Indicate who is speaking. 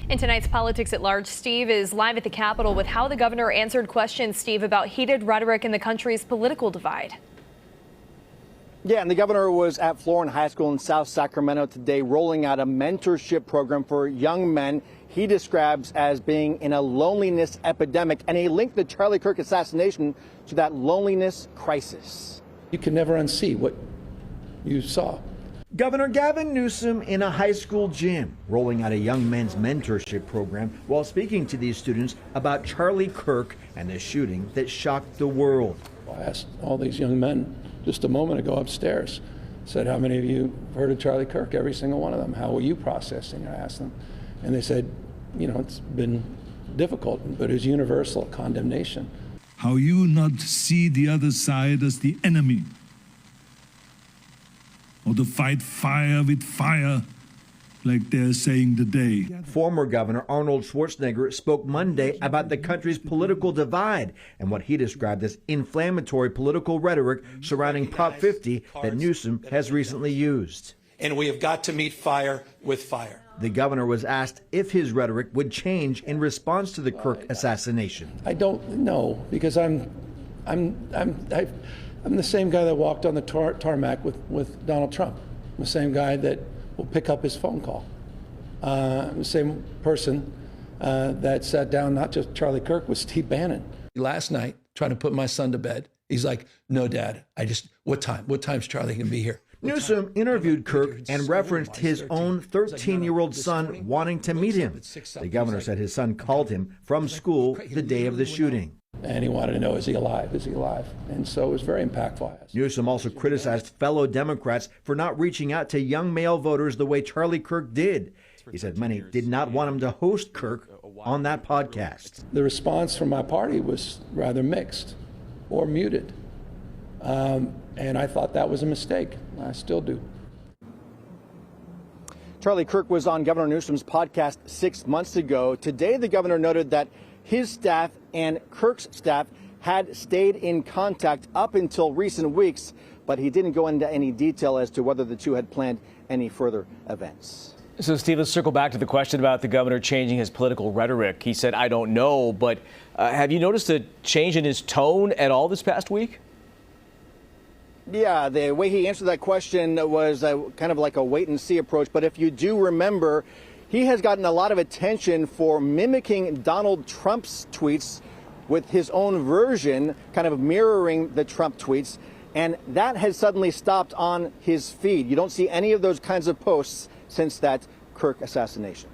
Speaker 1: In tonight's Politics at Large, Steve is live at the Capitol with how the governor answered questions, Steve, about heated rhetoric in the country's political divide.
Speaker 2: Yeah, and the governor was at Florin High School in South Sacramento today rolling out a mentorship program for young men he describes as being in a loneliness epidemic, and he linked the Charlie Kirk assassination to that loneliness crisis.
Speaker 3: You can never unsee what you saw.
Speaker 4: Governor Gavin Newsom in a high school gym rolling out a young men's mentorship program while speaking to these students about Charlie Kirk and the shooting that shocked the world.
Speaker 3: I asked all these young men just a moment ago upstairs, said, how many of you heard of Charlie Kirk? Every single one of them. How were you processing? I asked them. And they said, you know, it's been difficult, but it's universal condemnation.
Speaker 5: How you not see the other side as the enemy, or to fight fire with fire, like they're saying today.
Speaker 4: Former Governor Arnold Schwarzenegger spoke Monday about the country's political divide and what he described as inflammatory political rhetoric surrounding Prop 50 that Newsom has recently used.
Speaker 6: And we have got to meet fire with fire.
Speaker 4: The governor was asked if his rhetoric would change in response to the Kirk assassination.
Speaker 3: I don't know, because I'm the same guy that walked on the tarmac with Donald Trump. I'm the same guy that will pick up his phone call. I'm the same person that sat down, not just Charlie Kirk, with Steve Bannon. Last night, trying to put my son to bed, he's like, no, Dad, what time? What time's Charlie going to be here?
Speaker 4: Newsom interviewed Kirk and referenced his own 13-year-old son wanting to meet him. The governor said his son called him from school the day of the shooting.
Speaker 3: And he wanted to know, is he alive? Is he alive? And so it was very impactful.
Speaker 4: Newsom also criticized fellow Democrats for not reaching out to young male voters the way Charlie Kirk did. He said many did not want him to host Kirk on that podcast.
Speaker 3: The response from my party was rather mixed or muted. And I thought that was a mistake. I still do.
Speaker 2: Charlie Kirk was on Governor Newsom's podcast 6 months ago. Today, the governor noted that his staff and Kirk's staff had stayed in contact up until recent weeks, but he didn't go into any detail as to whether the two had planned any further events.
Speaker 7: So, Steve, let's circle back to the question about the governor changing his political rhetoric. He said, I don't know, but have you noticed a change in his tone at all this past week?
Speaker 2: Yeah, the way he answered that question was kind of like a wait-and-see approach. But if you do remember, he has gotten a lot of attention for mimicking Donald Trump's tweets with his own version, kind of mirroring the Trump tweets. And that has suddenly stopped on his feed. You don't see any of those kinds of posts since that Kirk assassination.